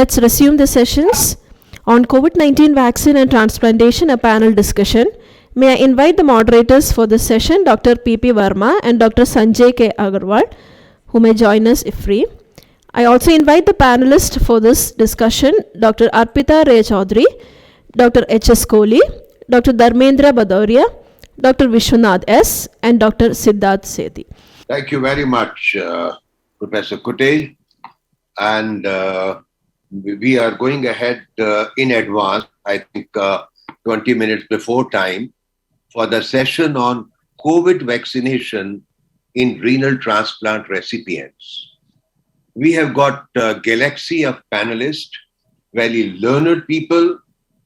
Let's resume the sessions. On COVID-19 vaccine and transplantation, a panel discussion. May I invite the moderators for this session, Dr. P.P. Verma and Dr. Sanjay K. Agarwal, who may join us if free. I also invite the panelists for this discussion, Dr. Arpita Ray Chaudhary, Dr. H.S. Kohli, Dr. Dharmendra Bhadauria, Dr. Vishwanath S. and Dr. Siddharth Sethi. Thank you very much, Professor Kutte. And we are going ahead in advance, I think 20 minutes before time, for the session on COVID vaccination in renal transplant recipients. We have got a galaxy of panelists, very learned people.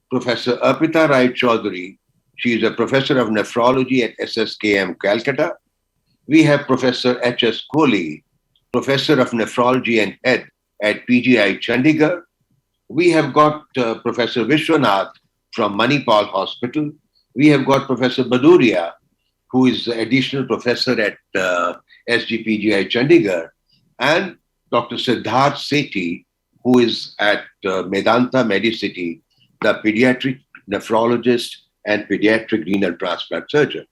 Professor Arpita Rai Chaudhary, she is a professor of nephrology at SSKM, Calcutta. We have Professor H.S. Kohli, professor of nephrology and head at PGI Chandigarh. We have got Professor Vishwanath from Manipal Hospital. We have got Professor Bhadauria, who is additional professor at SGPGI Chandigarh, and Dr. Siddharth Sethi, who is at Medanta Medicity, the pediatric nephrologist and pediatric renal transplant surgeon.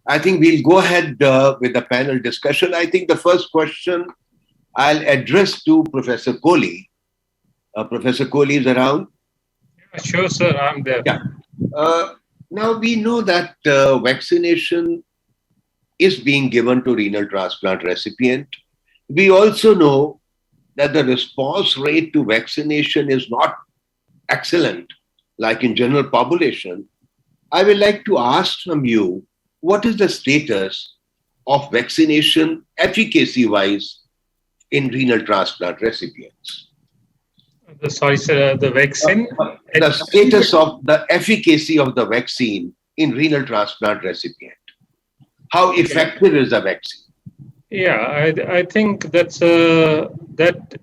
I think we'll go ahead with the panel discussion. I think the first question I'll address to Professor Kohli. Professor Kohli is around? Yeah, sure, sir, I'm there. Yeah. Now we know that vaccination is being given to renal transplant recipient. We also know that the response rate to vaccination is not excellent, like in general population. I would like to ask from you, what is the status of vaccination efficacy-wise in renal transplant recipients? Sorry, sir, the vaccine? The status of the efficacy of the vaccine in renal transplant recipient. How effective is the vaccine? Yeah, I think that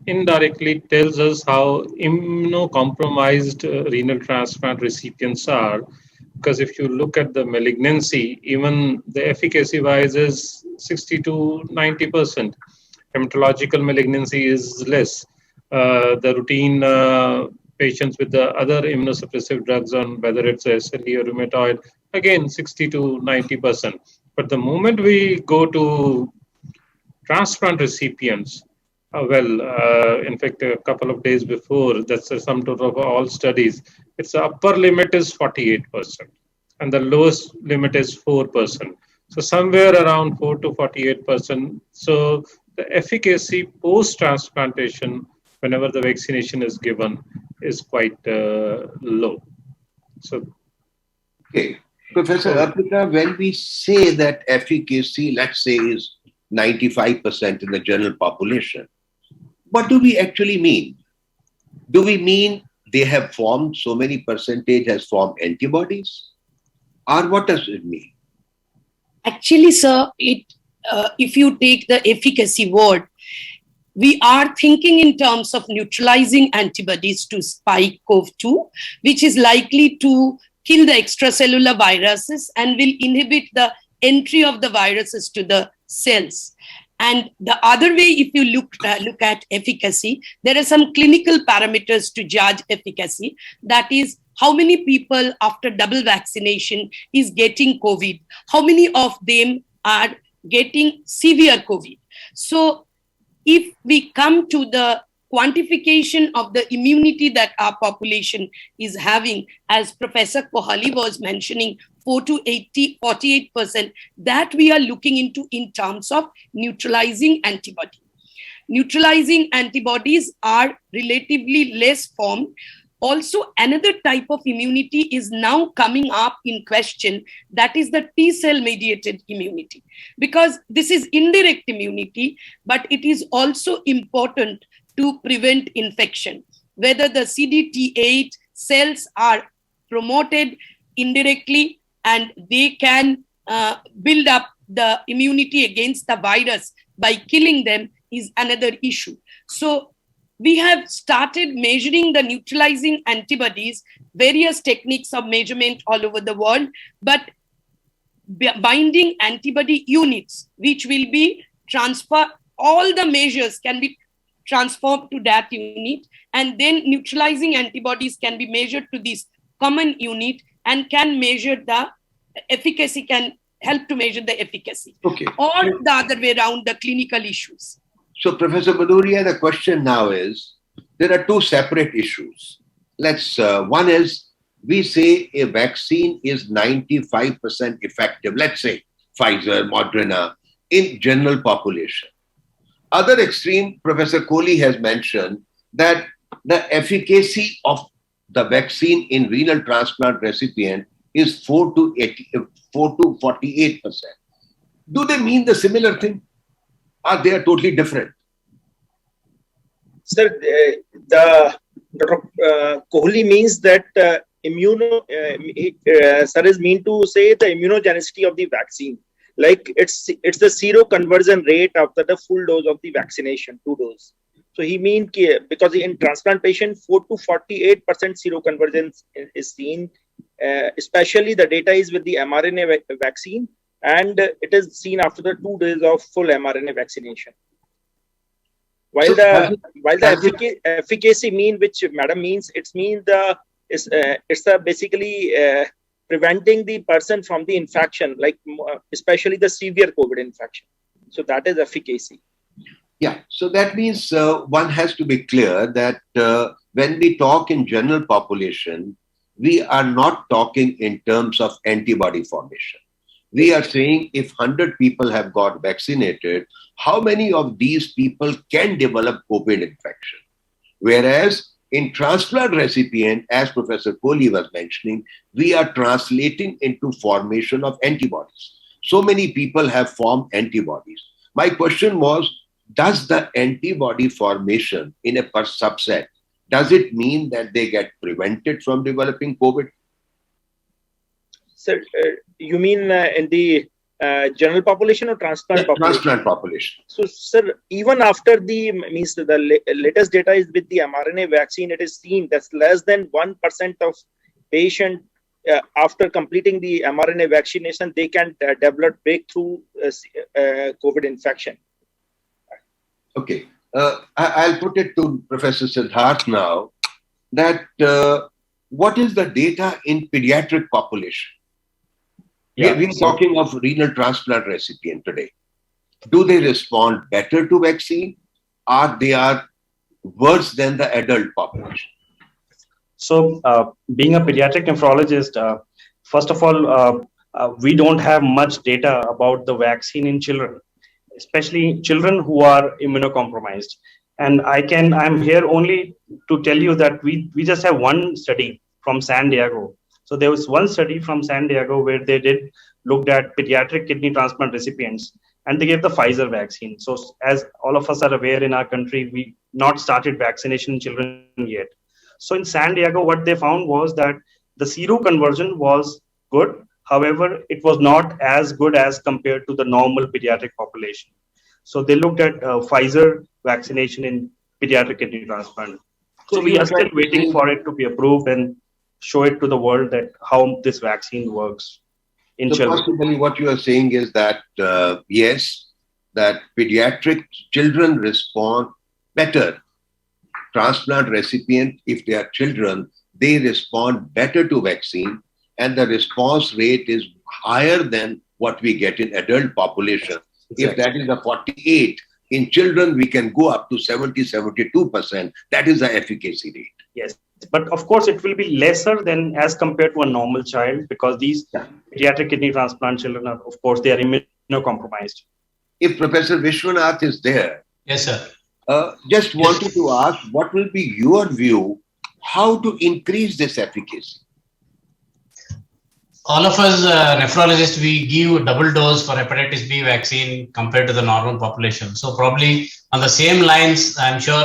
indirectly tells us how immunocompromised renal transplant recipients are. Because if you look at the malignancy, even the efficacy-wise is 60 to 90%. Hematological malignancy is less. The routine patients with the other immunosuppressive drugs on whether it's SLE or rheumatoid, again 60 to 90%. But the moment we go to transplant recipients, in fact, a couple of days before, that's the sum total of all studies, its upper limit is 48% and the lowest limit is 4%. So somewhere around 4 to 48%. So the efficacy post-transplantation, whenever the vaccination is given, is quite low. So, okay. Professor Arpita, when we say that efficacy, let's say, is 95% in the general population, what do we actually mean? Do we mean they have formed, so many percentage has formed antibodies? Or what does it mean? Actually, sir, if you take the efficacy word, we are thinking in terms of neutralizing antibodies to spike CoV-2, which is likely to kill the extracellular viruses and will inhibit the entry of the viruses to the cells. And the other way, if you look at efficacy, there are some clinical parameters to judge efficacy. That is, how many people after double vaccination is getting COVID? How many of them are getting severe COVID? So if we come to the quantification of the immunity that our population is having, as Professor Kohli was mentioning, 4 to 48%, that we are looking into in terms of neutralizing antibody. Neutralizing antibodies are relatively less formed. Also, another type of immunity is now coming up in question, that is the T-cell mediated immunity. Because this is indirect immunity, but it is also important to prevent infection. Whether the CD8 cells are promoted indirectly and they can build up the immunity against the virus by killing them is another issue. So we have started measuring the neutralizing antibodies, various techniques of measurement all over the world, but binding antibody units, which will be transfer, all the measures can be transformed to that unit, and then neutralizing antibodies can be measured to this common unit and can measure the efficacy, can help to measure the efficacy. Okay. Or the other way around, the clinical issues. So, Professor Bhadoria, the question now is, there are two separate issues. One is, we say a vaccine is 95% effective, let's say Pfizer, Moderna, in general population. Other extreme, Professor Kohli has mentioned that the efficacy of the vaccine in renal transplant recipient is 4 to 48%. Do they mean the similar thing? Or they are totally different? Sir, Dr. Kohli means that sir is mean to say the immunogenicity of the vaccine. Like it's the seroconversion rate after the full dose of the vaccination, 2 doses. So he means because in transplantation, 4 to 48% seroconversion is seen. Especially the data is with the mRNA vaccine, and it is seen after the 2 days of full mRNA vaccination. While the efficacy mean, which Madam means, it's basically preventing the person from the infection, like especially the severe COVID infection. So that is efficacy. Yeah, so that means one has to be clear that when we talk in general population, we are not talking in terms of antibody formation. We are saying if 100 people have got vaccinated, how many of these people can develop COVID infection? Whereas in transplant recipient, as Professor Kohli was mentioning, we are translating into formation of antibodies. So many people have formed antibodies. My question was, does the antibody formation in a subset, does it mean that they get prevented from developing COVID? Sir, you mean in the general population or transplant population? Transplant population. So, sir, even after the latest data is with the mRNA vaccine, it is seen that less than 1% of patient after completing the mRNA vaccination, they can develop breakthrough COVID infection. Okay. I'll put it to Professor Siddharth now that what is the data in pediatric population? Yeah, we're talking of renal transplant recipient today. Do they respond better to vaccine, or they are worse than the adult population? So, being a pediatric nephrologist, first of all, we don't have much data about the vaccine in children, especially children who are immunocompromised. And I'm here only to tell you that we just have one study from San Diego. So there was one study from San Diego where they looked at pediatric kidney transplant recipients, and they gave the Pfizer vaccine. So as all of us are aware, in our country, we not started vaccination in children yet. So in San Diego, what they found was that the seroconversion was good. However, it was not as good as compared to the normal pediatric population. So they looked at Pfizer vaccination in pediatric kidney transplant. So we are still waiting for it to be approved and show it to the world that how this vaccine works in children. Possibly what you are saying is that, yes, that pediatric children respond better. Transplant recipient, if they are children, they respond better to vaccine, and the response rate is higher than what we get in adult population. Exactly. If that is a 48, in children we can go up to 70-72%. That is the efficacy rate. Yes, but of course it will be lesser than as compared to a normal child, because these pediatric kidney transplant children are, of course, they are immunocompromised. If Professor Vishwanath is there, yes, sir. Just wanted to ask, what will be your view, how to increase this efficacy? All of us nephrologists, we give double dose for hepatitis B vaccine compared to the normal population. So probably on the same lines, I'm sure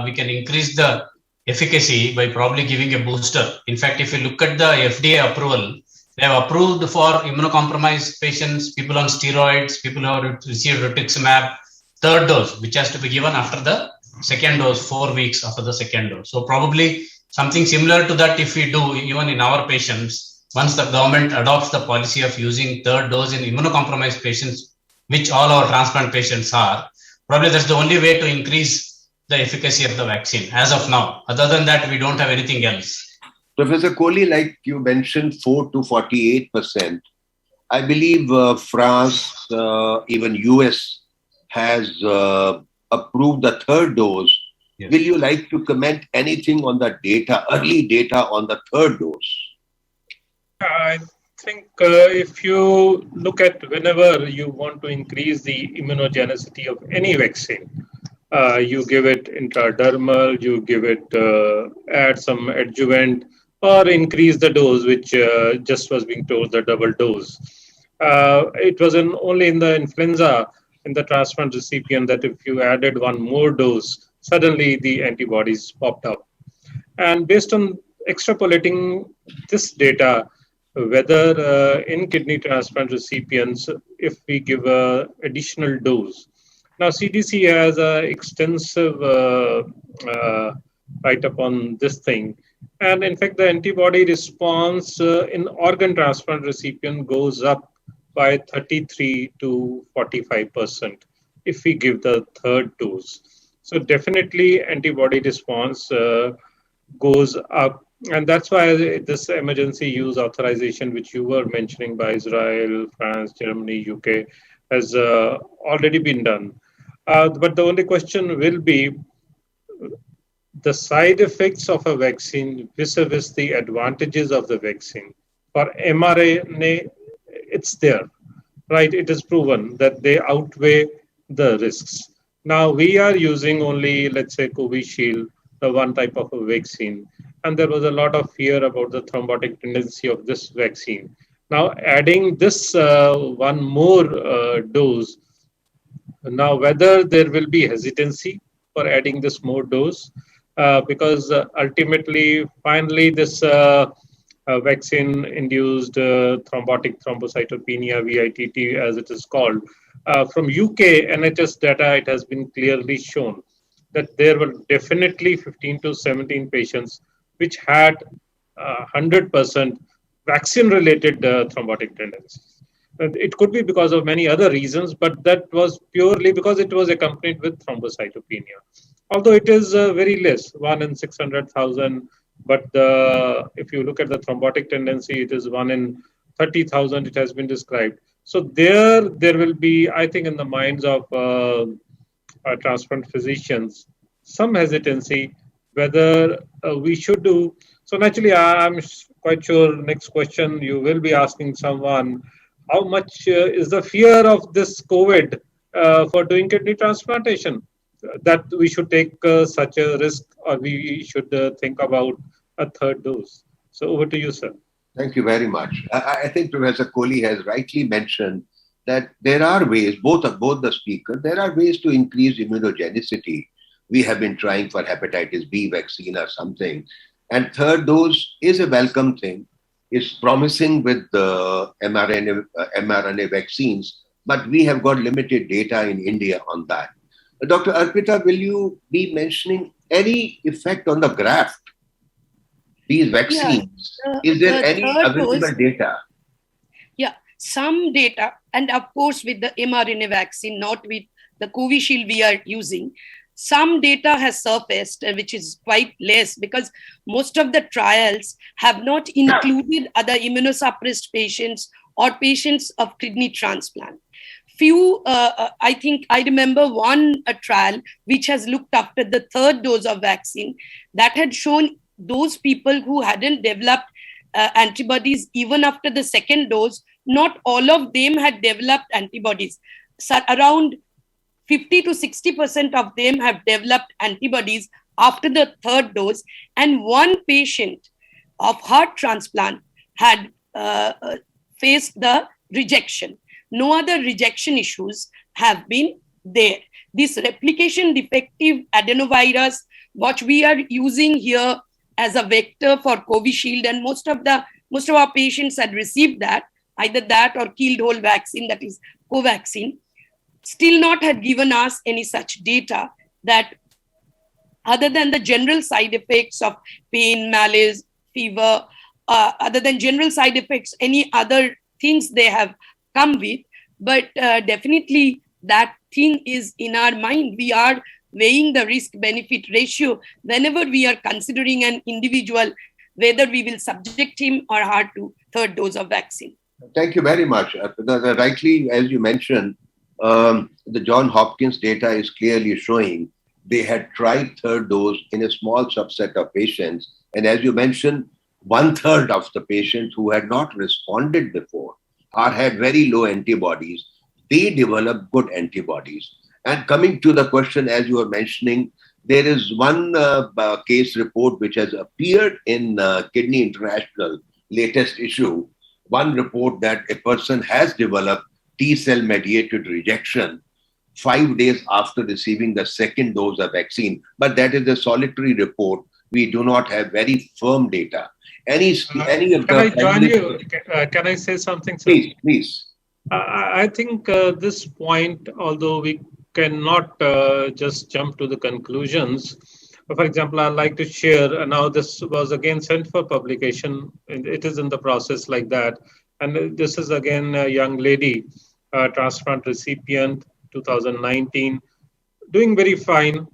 we can increase the efficacy by probably giving a booster. In fact, if you look at the FDA approval, they have approved for immunocompromised patients, people on steroids, people who have received rituximab, third dose, which has to be given after the second dose, 4 weeks after the second dose. So probably something similar to that if we do even in our patients, once the government adopts the policy of using third dose in immunocompromised patients, which all our transplant patients are, probably that's the only way to increase the efficacy of the vaccine as of now. Other than that, we don't have anything else. Professor Kohli, like you mentioned, 4 to 48%. I believe France, even US has approved the third dose. Yes. Will you like to comment anything on the data, early data on the third dose? I think if you look at whenever you want to increase the immunogenicity of any vaccine, you give it intradermal, you give it, add some adjuvant, or increase the dose, which just was being told the double dose. It was only in the influenza, in the transplant recipient, that if you added one more dose, suddenly the antibodies popped up. And based on extrapolating this data, whether in kidney transplant recipients, if we give a additional dose. Now, CDC has an extensive write-up on this thing. And in fact, the antibody response in organ transplant recipient goes up by 33 to 45% if we give the third dose. So definitely antibody response goes up. And that's why this emergency use authorization, which you were mentioning, by Israel, France, Germany, UK, has already been done. But the only question will be the side effects of a vaccine vis-a-vis the advantages of the vaccine. For mRNA, it's there, right? It is proven that they outweigh the risks. Now, we are using only, let's say, Covishield, the one type of a vaccine. And there was a lot of fear about the thrombotic tendency of this vaccine. Now, adding this one more dose, now whether there will be hesitancy for adding this more dose, because ultimately, finally, this vaccine-induced thrombotic thrombocytopenia, VITT, as it is called, from UK NHS data, it has been clearly shown that there were definitely 15 to 17 patients which had 100% vaccine-related thrombotic tendencies. It could be because of many other reasons, but that was purely because it was accompanied with thrombocytopenia. Although it is very less, 1 in 600,000, but if you look at the thrombotic tendency, it is 1 in 30,000, it has been described. So there will be, I think, in the minds of transplant physicians, some hesitancy whether we should do. So naturally, I'm quite sure next question you will be asking someone, how much is the fear of this COVID for doing kidney transplantation, that we should take such a risk, or we should think about a third dose. So over to you, sir. Thank you very much. I think Professor Kohli has rightly mentioned that there are ways, both the speakers, there are ways to increase immunogenicity. We have been trying for hepatitis B vaccine or something. And third dose is a welcome thing. It's promising with the mRNA vaccines, but we have got limited data in India on that. Dr. Arpita, will you be mentioning any effect on the graft? These vaccines, is there any available data? Yeah, some data, and of course with the mRNA vaccine, not with the Covishield we are using, some data has surfaced, which is quite less, because most of the trials have not included other immunosuppressed patients or patients of kidney transplant. Few, I think I remember one trial which has looked after the third dose of vaccine that had shown those people who hadn't developed antibodies even after the second dose, not all of them had developed antibodies. So around 50 to 60% of them have developed antibodies after the third dose. And one patient of heart transplant had faced the rejection. No other rejection issues have been there. This replication defective adenovirus, what we are using here as a vector for Covishield, and most of our patients had received that, either that or killed whole vaccine, that is Covaxin, still not had given us any such data that other than the general side effects of pain, malaise, fever, other than general side effects, any other things they have come with. But definitely that thing is in our mind. We are weighing the risk-benefit ratio whenever we are considering an individual, whether we will subject him or her to third dose of vaccine. Thank you very much. Rightly, as you mentioned, the John Hopkins data is clearly showing they had tried third dose in a small subset of patients. And as you mentioned, 1/3 of the patients who had not responded before or had very low antibodies, they developed good antibodies. And coming to the question, as you were mentioning, there is one case report which has appeared in Kidney International latest issue, one report that a person has developed T-cell mediated rejection 5 days after receiving the second dose of vaccine. But that is a solitary report. We do not have very firm data. Any of Can the I join you? Can I say something, sir? Please. I think this point, although we cannot just jump to the conclusions. For example, I'd like to share, now this was again sent for publication, and it is in the process like that. And this is again a young lady, transplant recipient, 2019, doing very fine.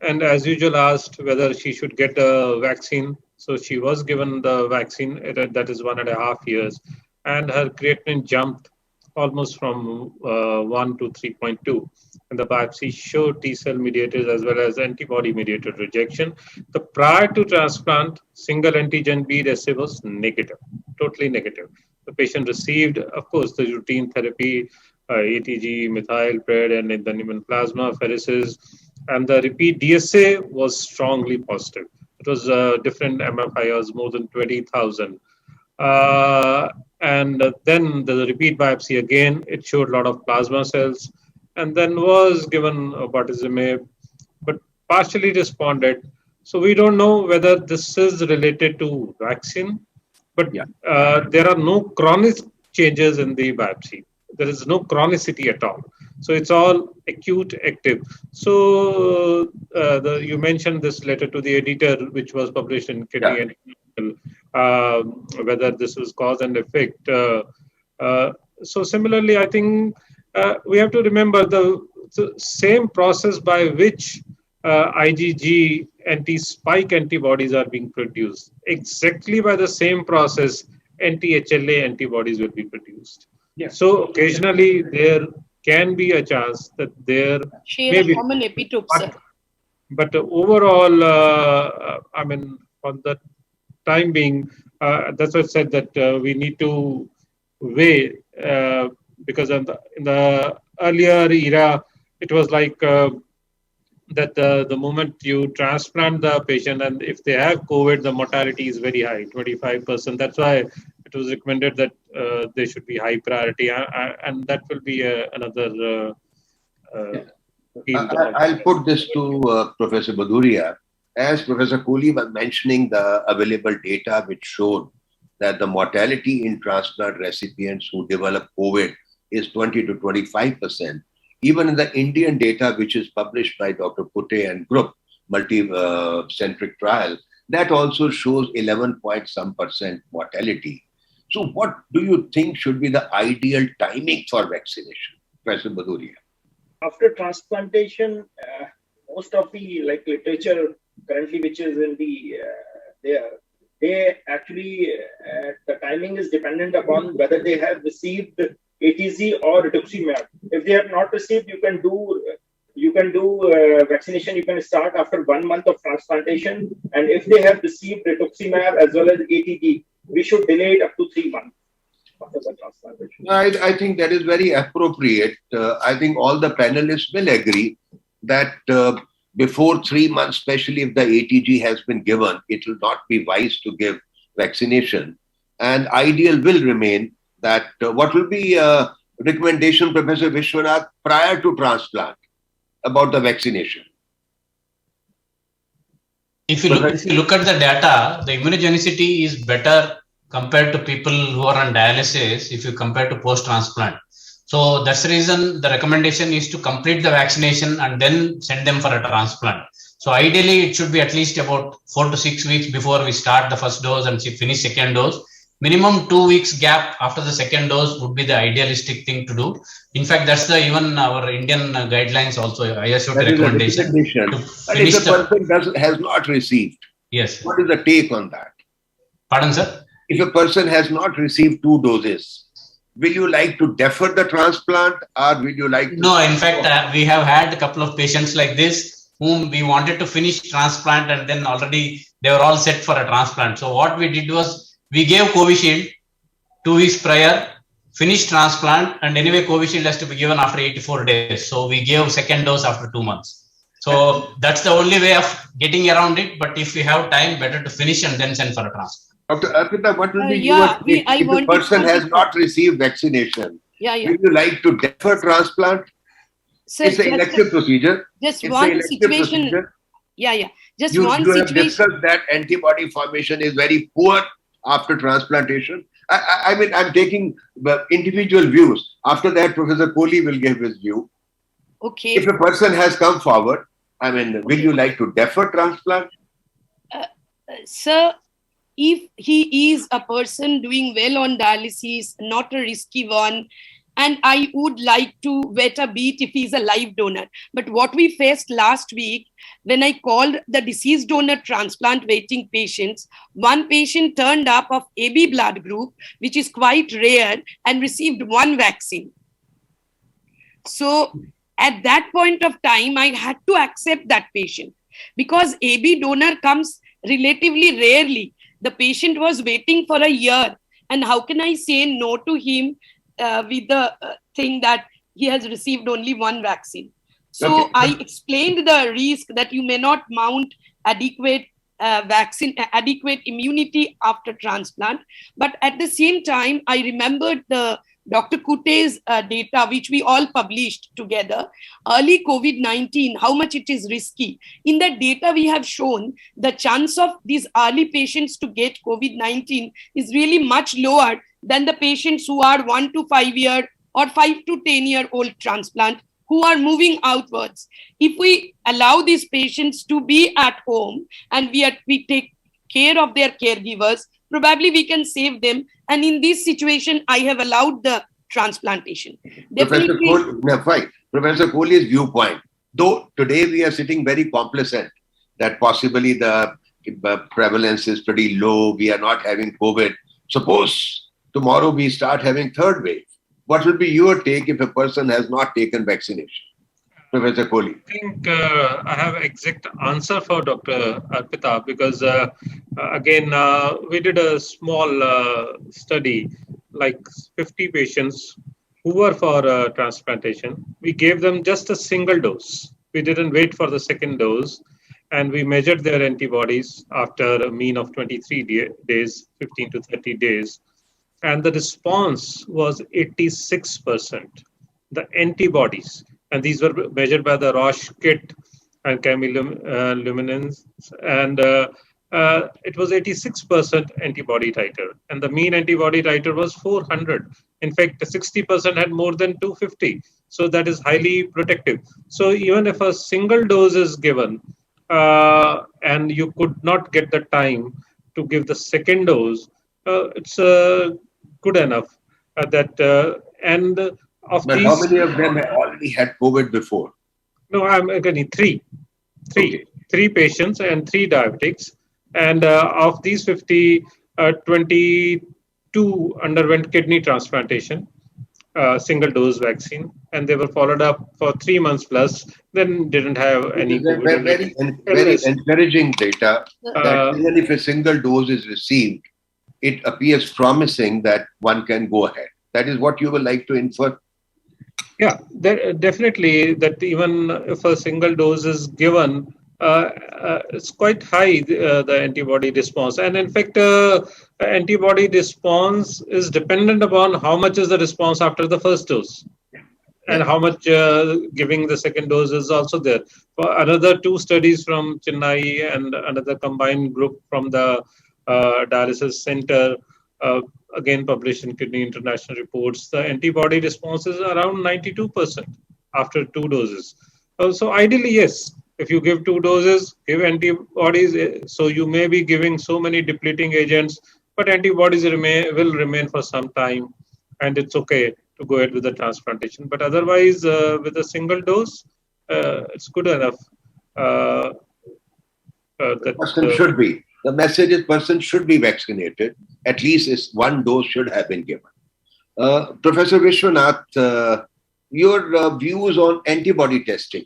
And as usual, asked whether she should get a vaccine. So she was given the vaccine, that is 1.5 years. And her creatinine jumped almost from 1 to 3.2. And the biopsy showed T-cell mediated as well as antibody mediated rejection. The prior to transplant, single antigen B assay was negative, totally negative. The patient received, of course, the routine therapy, ATG, methylpred, and then even plasma pheresis. And the repeat DSA was strongly positive. It was different MFIRs, more than 20,000. And then the repeat biopsy again, it showed a lot of plasma cells, and then was given bortezomib, but partially responded. So we don't know whether this is related to vaccine, but there are no chronic changes in the biopsy. There is no chronicity at all. So it's all acute active. So you mentioned this letter to the editor, which was published in Kidney International, whether this was cause and effect. So similarly, I think we have to remember the same process by which IgG anti-spike antibodies are being produced. Exactly by the same process, anti-HLA antibodies will be produced. Yeah. So occasionally there can be a chance that there Share a common epitope, sir. But overall, I mean, for the time being, that's why I said that we need to weigh, because in the earlier era, it was like that the moment you transplant the patient and if they have COVID, the mortality is very high, 25%. That's why it was recommended that they should be high priority, and that will be another field. I'll put this to Professor Bhaduria. As Professor Kohli was mentioning the available data which showed that the mortality in transplant recipients who develop COVID is 20 to 25%. Even in the Indian data, which is published by Dr. Putte and group, multi-centric trial, that also shows 11% mortality. So what do you think should be the ideal timing for vaccination, Professor Bhaduria? After transplantation, most of the literature currently which is in the they actually the timing is dependent upon whether they have received ATZ or rituximab. If they have not received, you can do vaccination. You can start after 1 month of transplantation, and if they have received rituximab as well as ATG, we should delay it up to 3 months after the transplantation. I think that is very appropriate. I think all the panelists will agree that before 3 months, especially if the ATG has been given, it will not be wise to give vaccination. And ideal will remain that what will be recommendation, Professor Vishwanath, prior to transplant about the vaccination? If you look at the data, the immunogenicity is better compared to people who are on dialysis if you compare to post-transplant. So that's the reason the recommendation is to complete the vaccination and then send them for a transplant. So ideally, it should be at least about 4 to 6 weeks before we start the first dose and finish second dose. minimum 2 weeks gap after the second dose would be the idealistic thing to do. In fact, that's the even our Indian guidelines also, ISO That is a recommendation recommendation. to And if finish a person has not received, yes. what is the take on that? Pardon, sir? If a person has not received 2 doses, will you like to defer the transplant or will you like to? No, in fact, we have had a couple of patients like this whom we wanted to finish transplant and then already they were all set for a transplant. So what we did was we gave Covishield 2 weeks prior, finished transplant, and anyway Covishield has to be given after 84 days. So we gave second dose after 2 months. So that's the only way of getting around it. But if we have time, better to finish and then send for a transplant. Dr. Arpita, what will be yeah, your take? I If a wanted person to- has not received vaccination, Yeah, yeah. will you like to defer transplant? So It's an elective procedure. just It's one an elective situation. procedure. Yeah. Just You one have situation. discussed that antibody formation is very poor after transplantation. I mean, I'm taking the individual views. After that, Professor Kohli will give his view. Okay. If a person has come forward, I mean, will you like to defer transplant? Sir, if he is a person doing well on dialysis, not a risky one, and I would like to wet a bit if he's a live donor. But what we faced last week, when I called the deceased donor transplant waiting patients, one patient turned up of AB blood group, which is quite rare, and received one vaccine. So at that point of time, I had to accept that patient because AB donor comes relatively rarely. The patient was waiting for a year, and how can I say no to him with the thing that he has received only one vaccine? So Okay. I explained the risk that you may not mount adequate adequate immunity after transplant. But at the same time, I remembered the Dr. Kute's data, which we all published together, early COVID-19, how much it is risky. In that data, we have shown the chance of these early patients to get COVID-19 is really much lower than the patients who are 1 to 5 year or 5 to 10-year-old transplant who are moving outwards. If we allow these patients to be at home and we take care of their caregivers, probably we can save them. And in this situation, I have allowed the transplantation. Professor Kohli, no, fine. Professor Kohli's viewpoint, though today we are sitting very complacent that possibly the prevalence is pretty low, we are not having COVID. Suppose tomorrow we start having third wave. What will be your take if a person has not taken vaccination? Professor Kohli. I think I have exact answer for Dr. Arpita because again, we did a small study, like 50 patients who were for transplantation. We gave them just a single dose. We didn't wait for the second dose. And we measured their antibodies after a mean of 23 days, 15 to 30 days. And the response was 86%, the antibodies. And these were measured by the Roche kit and chemiluminescence. And it was 86% antibody titer. And the mean antibody titer was 400. In fact, 60% had more than 250. So that is highly protective. So even if a single dose is given, and you could not get the time to give the second dose, it's good enough and of But these, how many of them have already had COVID before? no, I'm getting three patients and 3 diabetics, and of these 50, 22 underwent kidney transplantation, single dose vaccine, and they were followed up for 3 months plus, then didn't have any COVID. Very encouraging data that even if a single dose is received, it appears promising that one can go ahead. That is what you would like to infer? Yeah, definitely that even if a single dose is given, it's quite high, the antibody response. And in fact, antibody response is dependent upon how much is the response after the first dose. And how much giving the second dose is also there. For another 2 studies from Chennai and another combined group from the dialysis center, again published in Kidney International Reports, the antibody response is around 92% after 2 doses. So ideally, yes, if you give 2 doses, give antibodies, so you may be giving so many depleting agents but antibodies will remain for some time, and it's okay to go ahead with the transplantation. But otherwise, with a single dose, it's good enough. Person should be. The message is person should be vaccinated. At least one dose should have been given. Professor Vishwanath, your views on antibody testing?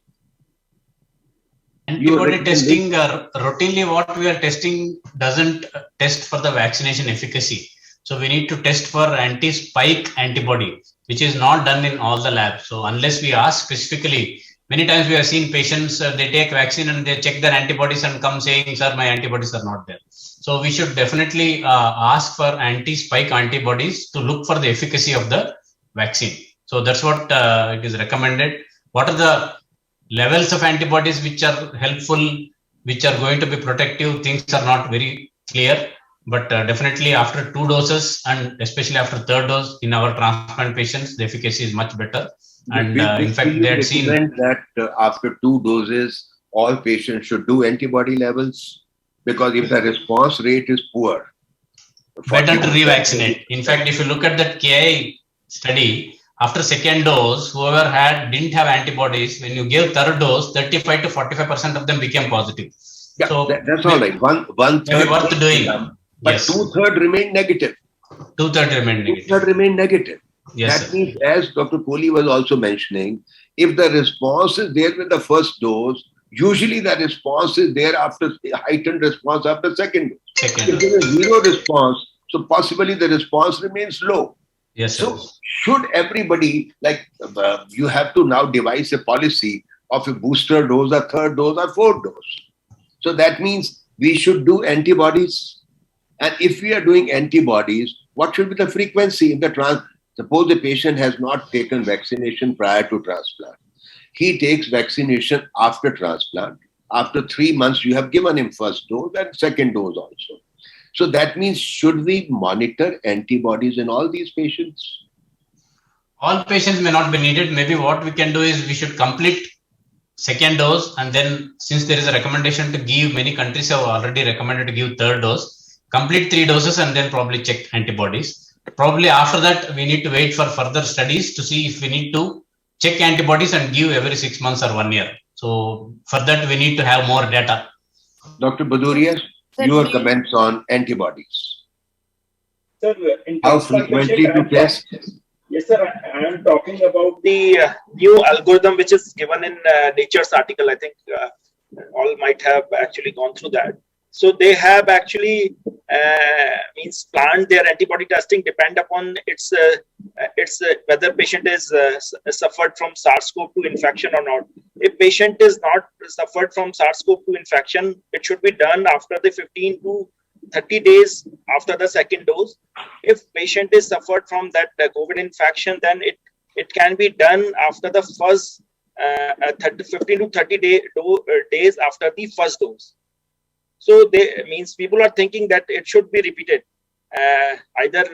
Antibody testing, routinely what we are testing doesn't test for the vaccination efficacy. So we need to test for anti-spike antibody, which is not done in all the labs. So unless we ask specifically, many times we have seen patients, they take vaccine and they check their antibodies and come saying, sir, my antibodies are not there. So we should definitely ask for anti-spike antibodies to look for the efficacy of the vaccine. So that's what it is recommended. What are the levels of antibodies which are helpful, which are going to be protective? Things are not very clear, but definitely after 2 doses and especially after 3rd dose in our transplant patients, the efficacy is much better. And in fact, they had seen that after 2 doses, all patients should do antibody levels, because if the response rate is poor, better to revaccinate. In fact, if you look at that KI study, after 2nd dose, whoever didn't have antibodies, when you give 3rd dose, 35 to 45% of them became positive. Yeah, so that's all right. One third worth doing, but yes. 2/3 remain negative. 2/3 remain negative. 2/3 remain negative. Yes, that means, as Dr. Kohli was also mentioning, if the response is there with the 1st dose, usually the response is there after heightened response after 2nd dose. If there is 0 response, so possibly the response remains low. Yes, so should everybody, you have to now devise a policy of a booster dose, a 3rd dose, or 4th dose. So that means we should do antibodies. And if we are doing antibodies, what should be the frequency in the Suppose the patient has not taken vaccination prior to transplant. He takes vaccination after transplant. After 3 months, you have given him 1st dose and 2nd dose also. So that means, should we monitor antibodies in all these patients? All patients may not be needed. Maybe what we can do is we should complete 2nd dose, and then since there is a recommendation to give, many countries have already recommended to give 3rd dose, complete 3 doses and then probably check antibodies. Probably after that, we need to wait for further studies to see if we need to check antibodies and give every 6 months or 1 year. So for that, we need to have more data. Dr. Baduria, your comments on antibodies. Sir, how frequently to test? Yes, sir. I am talking about the new algorithm which is given in Nature's article. I think all might have actually gone through that. So they have actually planned their antibody testing depend upon its whether patient is suffered from SARS-CoV-2 infection or not. If patient is not suffered from SARS-CoV-2 infection, it should be done after the 15 to 30 days after the 2nd dose. If patient is suffered from that COVID infection, then it can be done after the first 15 to 30 days after the 1st dose. So people are thinking that it should be repeated either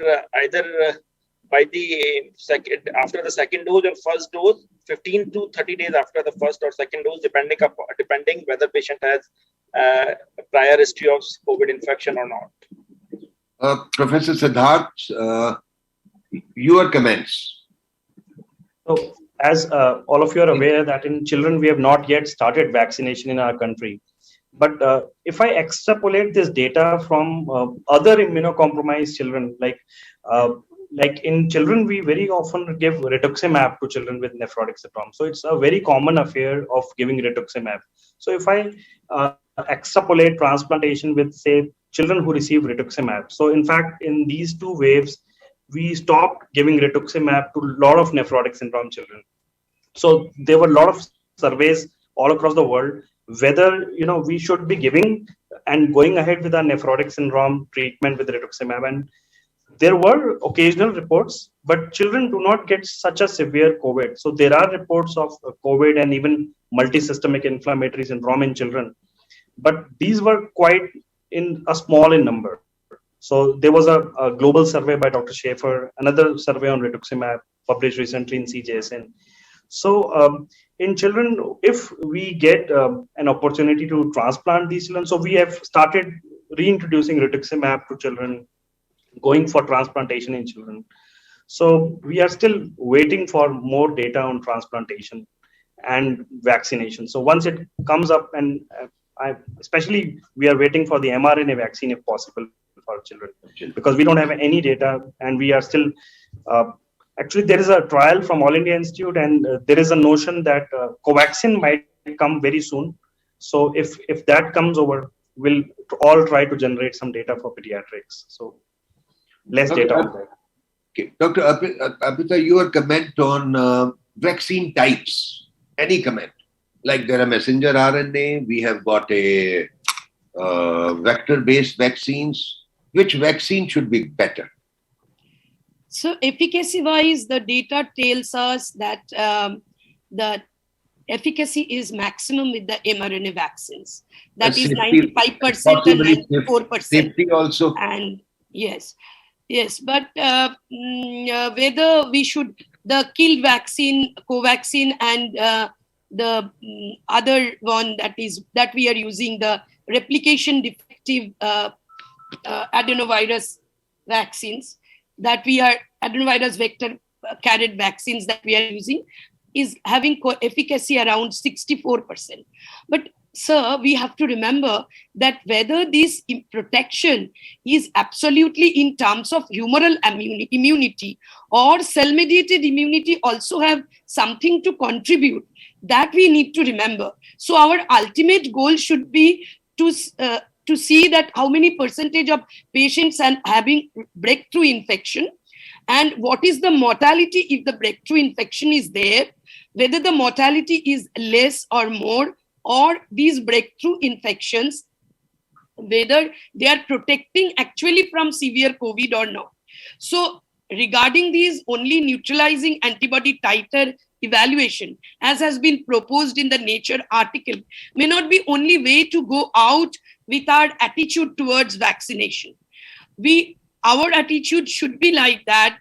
by the after the 2nd dose or 1st dose, 15 to 30 days after the 1st or 2nd dose, depending whether patient has prior history of COVID infection or not. Professor Siddharth, your comments. So, as all of you are aware that in children, we have not yet started vaccination in our country. But if I extrapolate this data from other immunocompromised children, like in children, we very often give rituximab to children with nephrotic syndrome. So it's a very common affair of giving rituximab. So if I extrapolate transplantation with, say, children who receive rituximab. So in fact, in these 2 waves, we stopped giving rituximab to a lot of nephrotic syndrome children. So there were a lot of surveys all across the world whether we should be giving and going ahead with our nephrotic syndrome treatment with rituximab. And there were occasional reports, but children do not get such a severe COVID. So there are reports of COVID and even multisystemic inflammatory syndrome in children, but these were quite small in number. So there was a global survey by Dr. Schaefer, another survey on rituximab published recently in CJSN. So in children, if we get an opportunity to transplant these children, so we have started reintroducing rituximab to children going for transplantation in children. So we are still waiting for more data on transplantation and vaccination. So once it comes up, and especially we are waiting for the mRNA vaccine if possible for children, because we don't have any data, and we are still actually there is a trial from All India Institute, and there is a notion that Covaxin might come very soon. So if that comes over, we'll all try to generate some data for pediatrics. So less data on that. Okay. Dr. Apita, your comment on vaccine types. Any comment? Like there are messenger RNA, we have got a vector-based vaccines. Which vaccine should be better? So efficacy-wise, the data tells us that the efficacy is maximum with the mRNA vaccines. That is 95% and 94%. Safety also. And yes, but whether we should, the kill vaccine, Covaxin, and the other one that we are using, the replication defective adenovirus vaccines, adenovirus vector carrier vaccines that we are using, is having efficacy around 64%. But sir, we have to remember that whether this protection is absolutely in terms of humoral immunity or cell-mediated immunity also have something to contribute, that we need to remember. So our ultimate goal should be to see that how many percentage of patients are having breakthrough infection, and what is the mortality if the breakthrough infection is there, whether the mortality is less or more, or these breakthrough infections, whether they are protecting actually from severe COVID or not. So regarding these, only neutralizing antibody titer evaluation, as has been proposed in the Nature article, may not be only way to go out with our attitude towards vaccination. Our attitude should be like that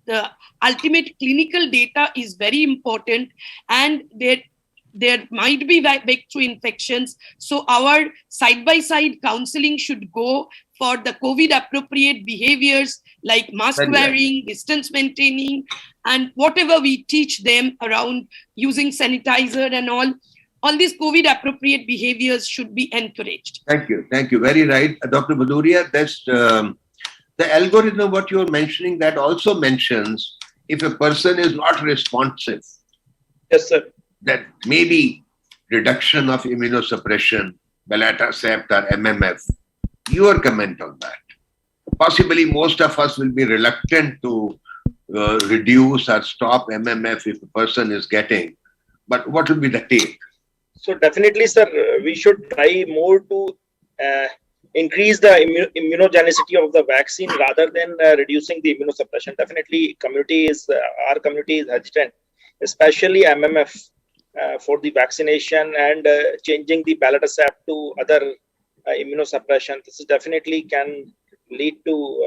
the ultimate clinical data is very important, and there might be breakthrough infections. So our side-by-side counseling should go for the COVID-appropriate behaviors like mask wearing, distance maintaining, and whatever we teach them around using sanitizer and all these COVID-appropriate behaviors should be encouraged. Thank you. Very right. Dr. Bhaduria, that's the algorithm, what you're mentioning, that also mentions if a person is not responsive. Yes, sir. That maybe reduction of immunosuppression, belatacept or MMF. Your comment on that? Possibly most of us will be reluctant to reduce or stop MMF if a person is getting, but what will be the take? So definitely, sir, we should try more to increase the immunogenicity of the vaccine rather than reducing the immunosuppression. Definitely, our community is hesitant, especially MMF. For the vaccination and changing the belatacept to other immunosuppression. This is definitely can lead to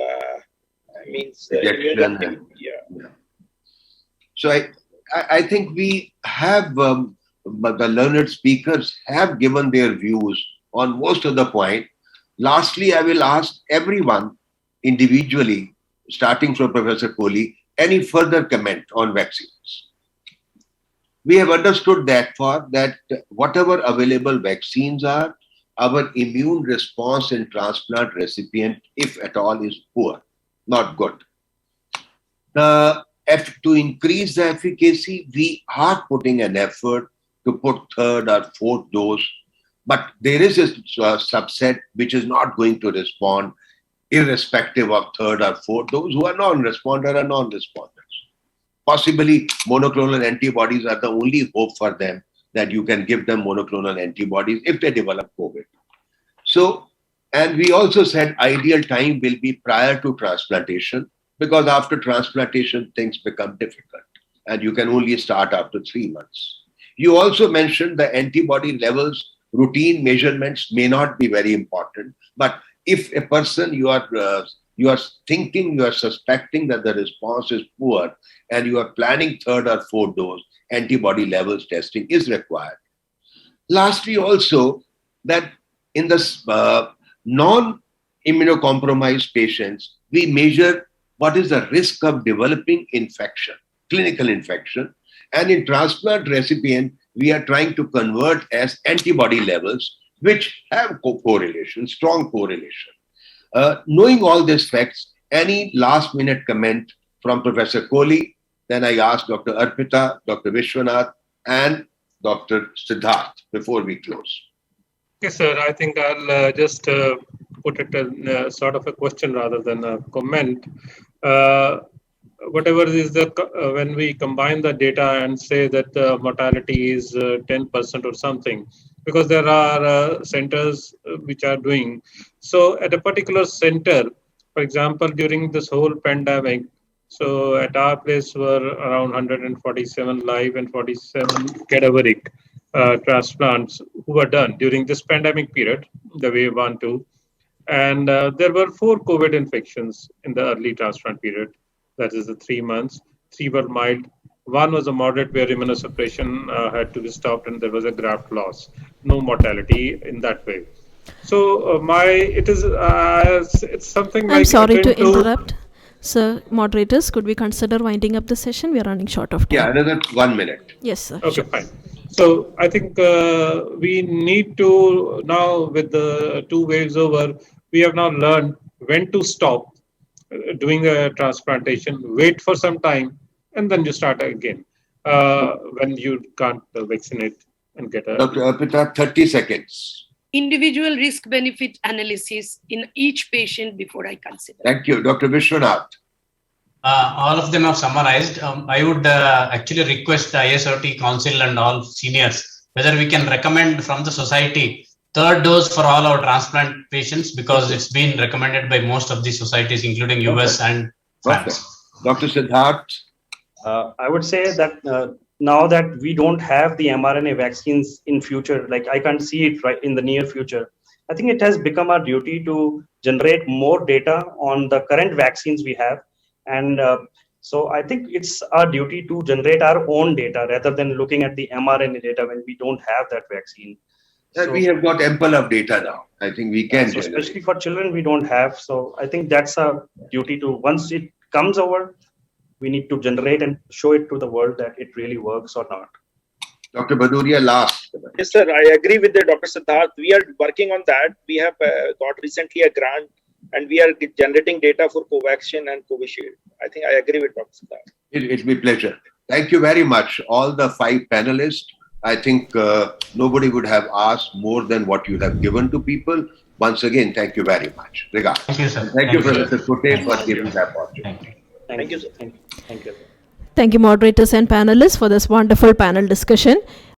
So I think we have the learned speakers have given their views on most of the point. Lastly, I will ask everyone individually, starting from Professor Kohli, any further comment on vaccines. We have understood that whatever available vaccines are, our immune response in transplant recipient, if at all, is poor, not good. To increase the efficacy, we are putting an effort to put third or fourth dose, but there is a subset which is not going to respond irrespective of third or fourth. Those who are non-responder are non-responders. Possibly monoclonal antibodies are the only hope for them, that you can give them monoclonal antibodies if they develop COVID. So, and we also said ideal time will be prior to transplantation, because after transplantation, things become difficult and you can only start after 3 months. You also mentioned the antibody levels, routine measurements may not be very important, but if a person you are suspecting that the response is poor and you are planning third or fourth dose, antibody levels testing is required. Lastly, also that in the non-immunocompromised patients, we measure what is the risk of developing infection, clinical infection. And in transplant recipient, we are trying to convert as antibody levels, which have correlation, strong correlation. Knowing all these facts, any last minute comment from Professor Kohli? Then I ask Dr. Arpita, Dr. Vishwanath, and Dr. Siddharth before we close. Yes, sir. I think I'll just put it in sort of a question rather than a comment. Whatever is the when we combine the data and say that the mortality is 10% or something, because there are centers which are doing so at a particular center. For example, during this whole pandemic, so at our place were around 147 live and 47 cadaveric transplants who were done during this pandemic period, the wave 1, 2. And there were 4 COVID infections in the early transplant period. That is the 3 months. 3 were mild. 1 was a moderate where immunosuppression had to be stopped and there was a graft loss. No mortality in that way. So it's something like— I'm sorry to interrupt. Sir, moderators, could we consider winding up the session? We are running short of time. Yeah, another 1 minute. Yes, sir. Okay, fine. So I think we need to now, with the 2 waves over, we have now learned when to stop doing a transplantation, wait for some time, and then you start again when you can't vaccinate and get a— Dr. Arpita, 30 seconds. Individual risk benefit analysis in each patient before I consider. Thank you. Dr. Vishwanath. All of them have summarized. I would actually request the ISRT Council and all seniors whether we can recommend from the society 3rd dose for all our transplant patients, because it's been recommended by most of the societies, including US and France. Dr. Siddharth. I would say that now that we don't have the mRNA vaccines in future, like I can't see it right in the near future, I think it has become our duty to generate more data on the current vaccines we have. And so I think it's our duty to generate our own data rather than looking at the mRNA data when we don't have that vaccine. So, we have got ample of data now. I think we can. So especially for children, we don't have. So I think that's our duty to, once it comes over, we need to generate and show it to the world that it really works or not. Dr. Baduria, last. Yes, sir. I agree with the Dr. Siddharth. We are working on that. We have got recently a grant and we are generating data for Covaxin and Covishield. I think I agree with Dr. Siddharth. It'll be a pleasure. Thank you very much, all the 5 panelists. I think nobody would have asked more than what you have given to people. Once again, thank you very much. Regards. Thank you, sir. Thank you, Professor Kutte, for giving that opportunity. Thank you, sir. Thank you. Thank you, moderators and panelists, for this wonderful panel discussion.